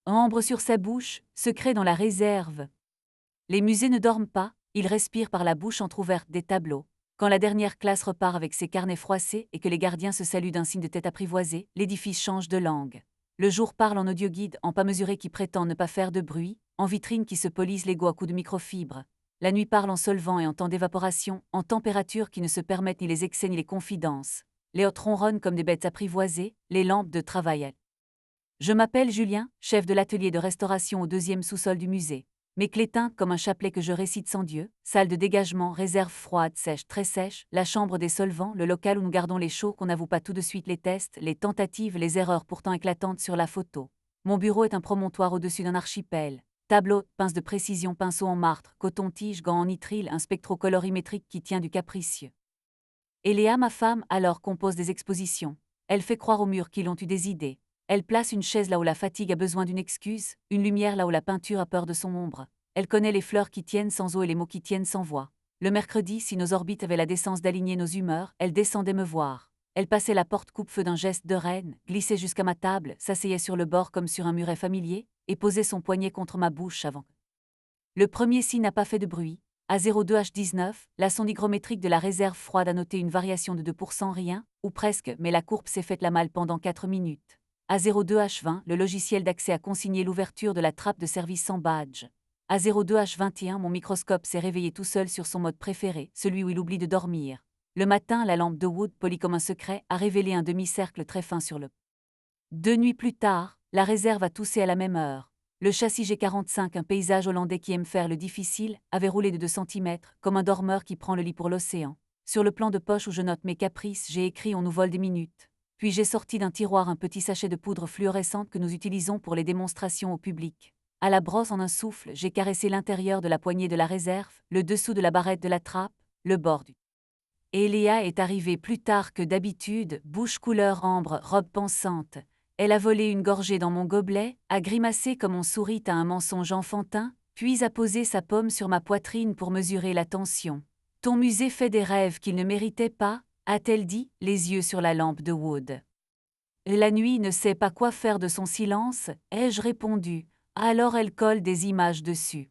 Ambre sur sa bouche, secret dans la réserve. Les musées ne dorment pas, ils respirent par la bouche entr'ouverte des tableaux. Quand la dernière classe repart avec ses carnets froissés et que les gardiens se saluent d'un signe de tête apprivoisé, l'édifice change de langue. Le jour parle en audioguide, en pas mesuré qui prétend ne pas faire de bruit, en vitrine qui se polise l'ego à coups de microfibre. La nuit parle en solvant et en temps d'évaporation, en température qui ne se permettent ni les excès ni les confidences. Les hôtes ronronnent comme des bêtes apprivoisées, les lampes de travail. Je m'appelle Julien, chef de l'atelier de restauration au deuxième sous-sol du musée. Mes clés teintes comme un chapelet que je récite sans Dieu, salle de dégagement, réserve froide, sèche, très sèche, la chambre des solvants, le local où nous gardons les chauds qu'on n'avoue pas tout de suite les tests, les tentatives, les erreurs pourtant éclatantes sur la photo. Mon bureau est un promontoire au-dessus d'un archipel. Tableau, pince de précision, pinceau en martre, coton-tige, gants en nitrile, un spectrocolorimétrique qui tient du capricieux. Et Léa, ma femme, alors compose des expositions. Elle fait croire aux murs qu'ils ont eu des idées. Elle place une chaise là où la fatigue a besoin d'une excuse, une lumière là où la peinture a peur de son ombre. Elle connaît les fleurs qui tiennent sans eau et les mots qui tiennent sans voix. Le mercredi, si nos orbites avaient la décence d'aligner nos humeurs, elle descendait me voir. Elle passait la porte coupe-feu d'un geste de reine, glissait jusqu'à ma table, s'asseyait sur le bord comme sur un muret familier, et posait son poignet contre ma bouche avant. Le premier signe n'a pas fait de bruit. À 02H19, la sonde hygrométrique de la réserve froide a noté une variation de 2%, rien, ou presque, mais la courbe s'est faite la malle pendant 4 minutes. À 02H20, le logiciel d'accès a consigné l'ouverture de la trappe de service sans badge. À 02H21, mon microscope s'est réveillé tout seul sur son mode préféré, celui où il oublie de dormir. Le matin, la lampe de Wood, polie comme un secret, a révélé un demi-cercle très fin sur le. 2 nuits plus tard, la réserve a toussé à la même heure. Le châssis G45, un paysage hollandais qui aime faire le difficile, avait roulé de 2 centimètres, comme un dormeur qui prend le lit pour l'océan. Sur le plan de poche où je note mes caprices, j'ai écrit « On nous vole des minutes ». Puis j'ai sorti d'un tiroir un petit sachet de poudre fluorescente que nous utilisons pour les démonstrations au public. À la brosse en un souffle, j'ai caressé l'intérieur de la poignée de la réserve, le dessous de la barrette de la trappe, le bord du. Et Léa est arrivée plus tard que d'habitude, bouche couleur ambre, robe pensante. Elle a volé une gorgée dans mon gobelet, a grimacé comme on sourit à un mensonge enfantin, puis a posé sa paume sur ma poitrine pour mesurer la tension. « Ton musée fait des rêves qu'il ne méritait pas », a-t-elle dit, les yeux sur la lampe de Wood. La nuit ne sait pas quoi faire de son silence, ai-je répondu. Alors elle colle des images dessus.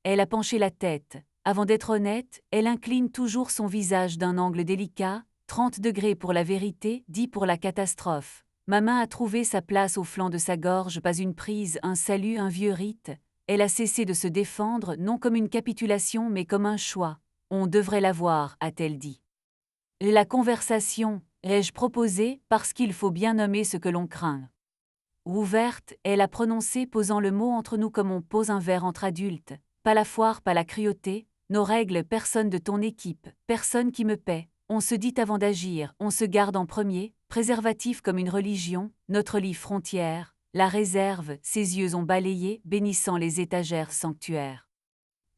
Elle a penché la tête. Avant d'être honnête, elle incline toujours son visage d'un angle délicat, 30 degrés pour la vérité, 10 pour la catastrophe. Ma main a trouvé sa place au flanc de sa gorge, pas une prise, un salut, un vieux rite. Elle a cessé de se défendre, non comme une capitulation mais comme un choix. On devrait la voir, a-t-elle dit. La conversation, ai-je proposé, parce qu'il faut bien nommer ce que l'on craint. Ouverte, elle a prononcé posant le mot entre nous comme on pose un verre entre adultes. Pas la foire, pas la cruauté, nos règles, personne de ton équipe, personne qui me paie. On se dit avant d'agir, on se garde en premier, préservatif comme une religion, notre lit frontière, la réserve, ses yeux ont balayé, bénissant les étagères sanctuaires.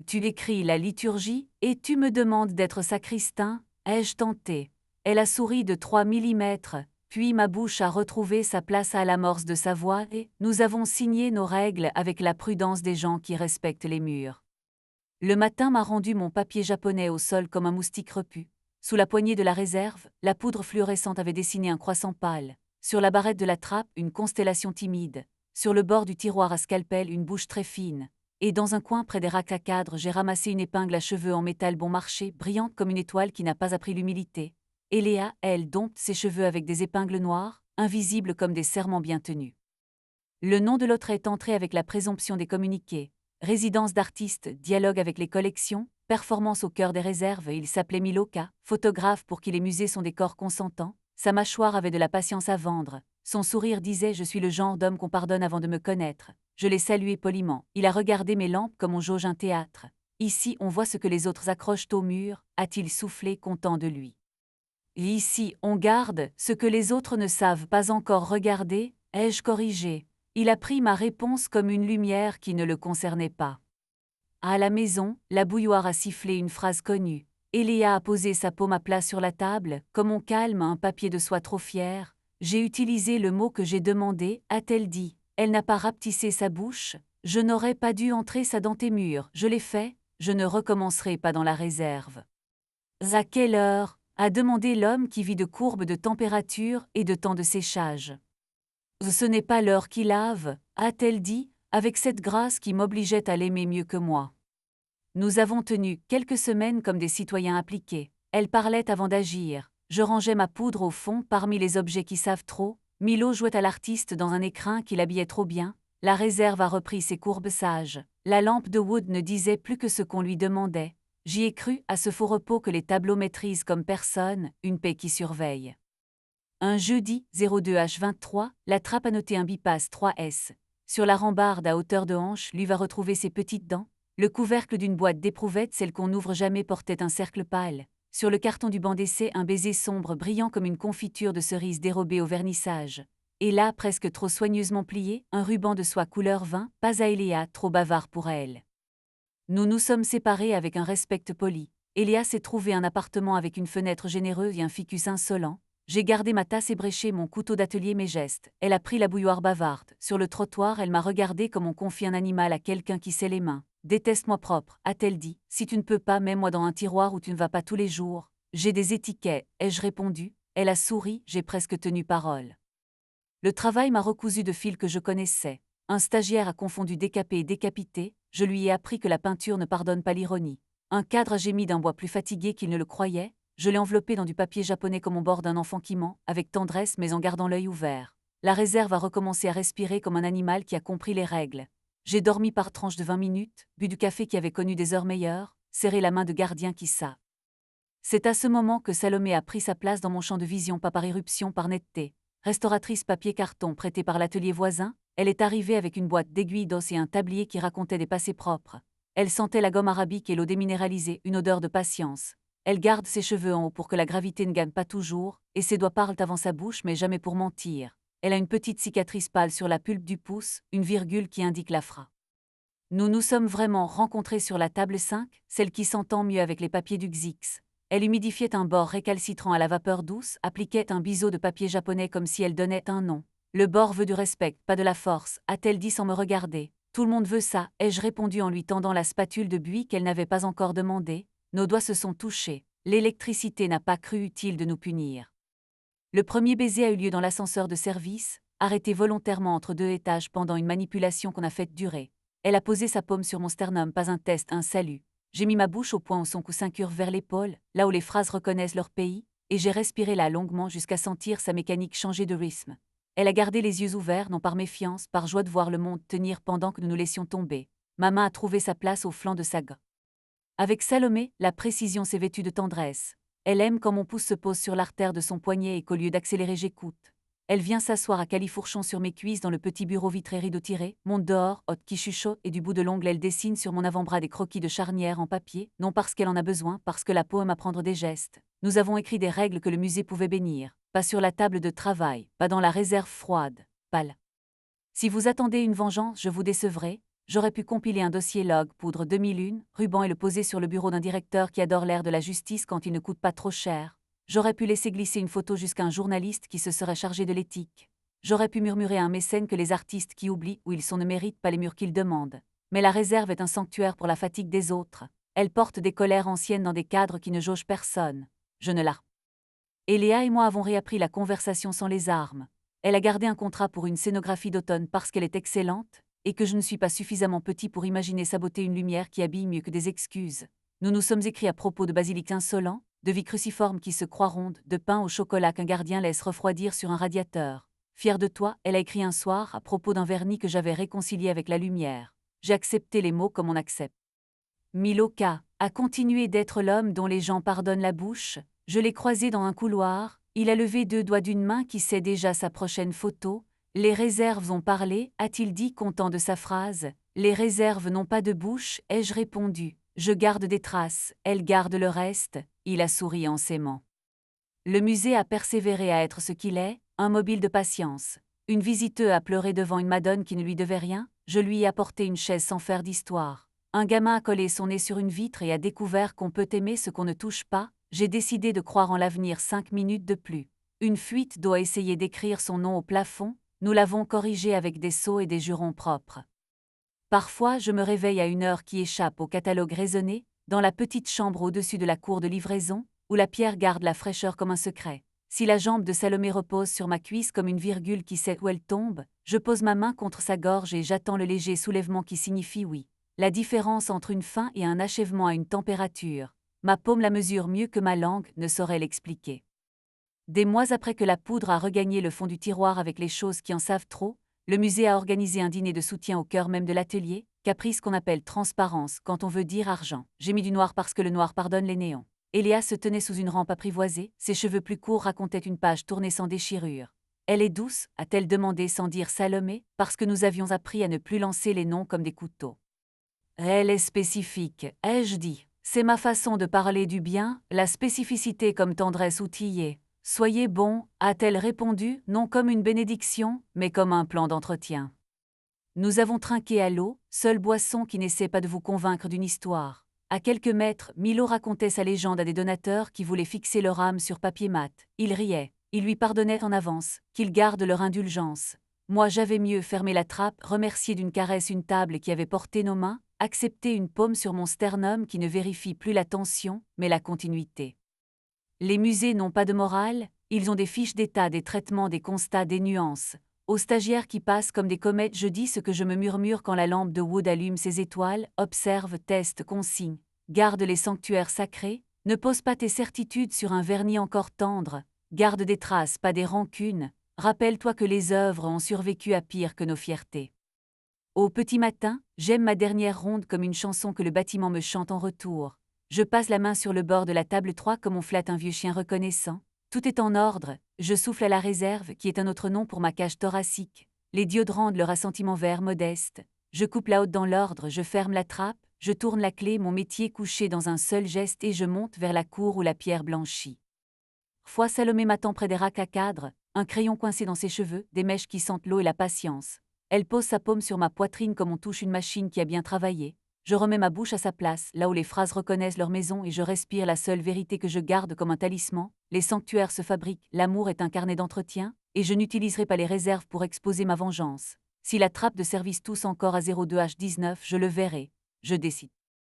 Tu l'écris la liturgie, et tu me demandes d'être sacristain, ai-je tenté. Elle a souri de 3 millimètres, puis ma bouche a retrouvé sa place à l'amorce de sa voix et nous avons signé nos règles avec la prudence des gens qui respectent les murs. Le matin m'a rendu mon papier japonais au sol comme un moustique repu. Sous la poignée de la réserve, la poudre fluorescente avait dessiné un croissant pâle. Sur la barrette de la trappe, une constellation timide. Sur le bord du tiroir à scalpel, une bouche très fine. Et dans un coin près des racks à cadres, j'ai ramassé une épingle à cheveux en métal bon marché, brillante comme une étoile qui n'a pas appris l'humilité. Et Léa, elle, dompte ses cheveux avec des épingles noires, invisibles comme des serments bien tenus. Le nom de l'autre est entré avec la présomption des communiqués. Résidence d'artistes, dialogue avec les collections, performance au cœur des réserves, il s'appelait Miloka, photographe pour qui les musées sont des corps consentants, sa mâchoire avait de la patience à vendre, son sourire disait « Je suis le genre d'homme qu'on pardonne avant de me connaître ». Je l'ai salué poliment, il a regardé mes lampes comme on jauge un théâtre. Ici on voit ce que les autres accrochent au mur, a-t-il soufflé content de lui. Ici on garde ce que les autres ne savent pas encore regarder, ai-je corrigé. Il a pris ma réponse comme une lumière qui ne le concernait pas. À la maison, la bouilloire a sifflé une phrase connue. Eléa a posé sa paume à plat sur la table, comme on calme un papier de soie trop fier. J'ai utilisé le mot que j'ai demandé, a-t-elle dit. Elle n'a pas rapetissé sa bouche. Je n'aurais pas dû entrer ça dans tes murs. Je l'ai fait, je ne recommencerai pas dans la réserve. À quelle heure a demandé l'homme qui vit de courbes de température et de temps de séchage. Ce n'est pas l'heure qui lave, a-t-elle dit, avec cette grâce qui m'obligeait à l'aimer mieux que moi. Nous avons tenu quelques semaines comme des citoyens appliqués. Elle parlait avant d'agir. Je rangeais ma poudre au fond parmi les objets qui savent trop. Milo jouait à l'artiste dans un écrin qui l'habillait trop bien. La réserve a repris ses courbes sages. La lampe de Wood ne disait plus que ce qu'on lui demandait. J'y ai cru à ce faux repos que les tableaux maîtrisent comme personne, une paix qui surveille. Un jeudi, 02h23, la trappe a noté un bypass 3S. Sur la rambarde à hauteur de hanche, lui va retrouver ses petites dents. Le couvercle d'une boîte d'éprouvettes, celle qu'on n'ouvre jamais, portait un cercle pâle. Sur le carton du banc d'essai, un baiser sombre brillant comme une confiture de cerise dérobée au vernissage. Et là, presque trop soigneusement plié, un ruban de soie couleur vin, pas à Eléa, trop bavard pour elle. Nous nous sommes séparés avec un respect poli. Eléa s'est trouvé un appartement avec une fenêtre généreuse et un ficus insolent. J'ai gardé ma tasse ébréchée, mon couteau d'atelier, mes gestes. Elle a pris la bouilloire bavarde. Sur le trottoir, elle m'a regardé comme on confie un animal à quelqu'un qui sait les mains. « Déteste-moi propre », a-t-elle dit. « Si tu ne peux pas, mets-moi dans un tiroir où tu ne vas pas tous les jours. J'ai des étiquettes », ai-je répondu. Elle a souri, j'ai presque tenu parole. Le travail m'a recousu de fils que je connaissais. Un stagiaire a confondu décapé et décapité. Je lui ai appris que la peinture ne pardonne pas l'ironie. Un cadre a gémi d'un bois plus fatigué qu'il ne le croyait. Je l'ai enveloppé dans du papier japonais comme on borde un enfant qui ment, avec tendresse mais en gardant l'œil ouvert. La réserve a recommencé à respirer comme un animal qui a compris les règles. J'ai dormi par tranches de 20 minutes, bu du café qui avait connu des heures meilleures, serré la main de gardien qui ça. C'est à ce moment que Salomé a pris sa place dans mon champ de vision, pas par éruption, par netteté. Restauratrice papier-carton prêtée par l'atelier voisin, elle est arrivée avec une boîte d'aiguilles d'os et un tablier qui racontait des passés propres. Elle sentait la gomme arabique et l'eau déminéralisée, une odeur de patience. Elle garde ses cheveux en haut pour que la gravité ne gagne pas toujours, et ses doigts parlent avant sa bouche mais jamais pour mentir. Elle a une petite cicatrice pâle sur la pulpe du pouce, une virgule qui indique la fra. Nous nous sommes vraiment rencontrés sur la table 5, celle qui s'entend mieux avec les papiers du Xix. Elle humidifiait un bord récalcitrant à la vapeur douce, appliquait un biseau de papier japonais comme si elle donnait un nom. Le bord veut du respect, pas de la force, a-t-elle dit sans me regarder. Tout le monde veut ça, ai-je répondu en lui tendant la spatule de buis qu'elle n'avait pas encore demandé. Nos doigts se sont touchés. L'électricité n'a pas cru utile de nous punir. Le premier baiser a eu lieu dans l'ascenseur de service, arrêté volontairement entre 2 étages pendant une manipulation qu'on a faite durer. Elle a posé sa paume sur mon sternum, pas un test, un salut. J'ai mis ma bouche au point où son coussin curve vers l'épaule, là où les phrases reconnaissent leur pays, et j'ai respiré là longuement jusqu'à sentir sa mécanique changer de rythme. Elle a gardé les yeux ouverts, non par méfiance, par joie de voir le monde tenir pendant que nous nous laissions tomber. Ma main a trouvé sa place au flanc de sa gorge. Avec Salomé, la précision s'est vêtue de tendresse. Elle aime quand mon pouce se pose sur l'artère de son poignet et qu'au lieu d'accélérer j'écoute. Elle vient s'asseoir à califourchon sur mes cuisses dans le petit bureau vitré rideau tiré, monte dehors, hôte qui chuchote et du bout de l'ongle elle dessine sur mon avant-bras des croquis de charnière en papier, non parce qu'elle en a besoin, parce que la peau aime apprendre des gestes. Nous avons écrit des règles que le musée pouvait bénir. Pas sur la table de travail, pas dans la réserve froide, pas là. Si vous attendez une vengeance, je vous décevrai. J'aurais pu compiler un dossier log, poudre 2001, ruban et le poser sur le bureau d'un directeur qui adore l'air de la justice quand il ne coûte pas trop cher. J'aurais pu laisser glisser une photo jusqu'à un journaliste qui se serait chargé de l'éthique. J'aurais pu murmurer à un mécène que les artistes qui oublient où ils sont ne méritent pas les murs qu'ils demandent. Mais la réserve est un sanctuaire pour la fatigue des autres. Elle porte des colères anciennes dans des cadres qui ne jaugent personne. Je ne la. Eléa et moi avons réappris la conversation sans les armes. Elle a gardé un contrat pour une scénographie d'automne parce qu'elle est excellente, et que je ne suis pas suffisamment petit pour imaginer saboter une lumière qui habille mieux que des excuses. Nous nous sommes écrits à propos de basilic insolent, de vie cruciforme qui se croit ronde, de pain au chocolat qu'un gardien laisse refroidir sur un radiateur. Fière de toi, elle a écrit un soir à propos d'un vernis que j'avais réconcilié avec la lumière. J'ai accepté les mots comme on accepte. Milo K. a continué d'être l'homme dont les gens pardonnent la bouche. Je l'ai croisé dans un couloir, il a levé 2 doigts d'une main qui sait déjà sa prochaine photo. Les réserves ont parlé, a-t-il dit content de sa phrase. Les réserves n'ont pas de bouche, ai-je répondu. Je garde des traces, elles gardent le reste. Il a souri en s'aimant. Le musée a persévéré à être ce qu'il est, un mobile de patience. Une visiteuse a pleuré devant une madone qui ne lui devait rien, je lui ai apporté une chaise sans faire d'histoire. Un gamin a collé son nez sur une vitre et a découvert qu'on peut aimer ce qu'on ne touche pas. J'ai décidé de croire en l'avenir 5 minutes de plus. Une fuite d'eau a essayé d'écrire son nom au plafond, nous l'avons corrigé avec des sceaux et des jurons propres. Parfois, je me réveille à une heure qui échappe au catalogue raisonné, dans la petite chambre au-dessus de la cour de livraison, où la pierre garde la fraîcheur comme un secret. Si la jambe de Salomé repose sur ma cuisse comme une virgule qui sait où elle tombe, je pose ma main contre sa gorge et j'attends le léger soulèvement qui signifie oui. La différence entre une fin et un achèvement à une température, ma paume la mesure mieux que ma langue ne saurait l'expliquer. Des mois après que la poudre a regagné le fond du tiroir avec les choses qui en savent trop, le musée a organisé un dîner de soutien au cœur même de l'atelier, caprice qu'on appelle transparence quand on veut dire argent. J'ai mis du noir parce que le noir pardonne les néons. Eléa se tenait sous une rampe apprivoisée, ses cheveux plus courts racontaient une page tournée sans déchirure. Elle est douce, a-t-elle demandé sans dire Salomé, parce que nous avions appris à ne plus lancer les noms comme des couteaux. Elle est spécifique, ai-je dit. C'est ma façon de parler du bien, la spécificité comme tendresse outillée. Soyez bon, a-t-elle répondu, non comme une bénédiction, mais comme un plan d'entretien. Nous avons trinqué à l'eau, seule boisson qui n'essaie pas de vous convaincre d'une histoire. À quelques mètres, Milo racontait sa légende à des donateurs qui voulaient fixer leur âme sur papier mat. Il riait, il lui pardonnait en avance, qu'ils gardent leur indulgence. Moi j'avais mieux fermé la trappe, remercié d'une caresse une table qui avait porté nos mains, accepté une paume sur mon sternum qui ne vérifie plus la tension, mais la continuité. Les musées n'ont pas de morale, ils ont des fiches d'état, des traitements, des constats, des nuances. Aux stagiaires qui passent comme des comètes, je dis ce que je me murmure quand la lampe de Wood allume ses étoiles, observe, teste, consigne. Garde les sanctuaires sacrés, ne pose pas tes certitudes sur un vernis encore tendre, garde des traces, pas des rancunes, rappelle-toi que les œuvres ont survécu à pire que nos fiertés. Au petit matin, j'aime ma dernière ronde comme une chanson que le bâtiment me chante en retour. Je passe la main sur le bord de la table 3 comme on flatte un vieux chien reconnaissant. Tout est en ordre, je souffle à la réserve qui est un autre nom pour ma cage thoracique. Les diodes rendent leur assentiment vert modeste. Je coupe la haute dans l'ordre, je ferme la trappe, je tourne la clé, mon métier couché dans un seul geste et je monte vers la cour où la pierre blanchit. Fois Salomé m'attend près des racks à cadre, un crayon coincé dans ses cheveux, des mèches qui sentent l'eau et la patience. Elle pose sa paume sur ma poitrine comme on touche une machine qui a bien travaillé. Je remets ma bouche à sa place, là où les phrases reconnaissent leur maison et je respire la seule vérité que je garde comme un talisman. Les sanctuaires se fabriquent, l'amour est un carnet d'entretien, et je n'utiliserai pas les réserves pour exposer ma vengeance. Si la trappe de service tousse encore à 02H19, je le verrai. Je décide.